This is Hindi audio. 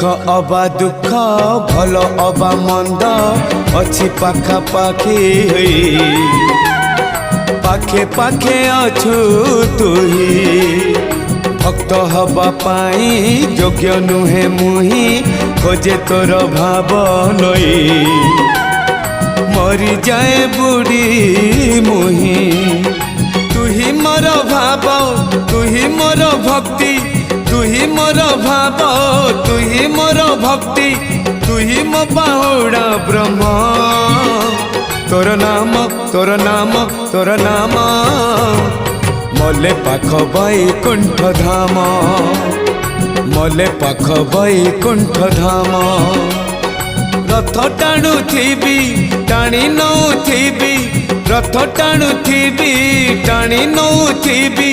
अबा दुख भल अबा मंद अच्छी पाखापाखी पाखे पाखे अछु तुही भक्त हवा पाई योग्य नुहे मुही खोजे तोर भाव नई मरी जाए बुढ़ी मुही तुही मोर भाव तुही मोर भक्ति तुही मोर भाव तुही मोर भक्ति तुही मो बाहुड़ा ब्रह्म तोर नाम तोर नाम तोर नाम मले पाख बैकुंठ धाम मले पाख बैकुंठ धाम रथ टाणु थी टाणी नौ थी रथ टाणु थी टाणी नौ थी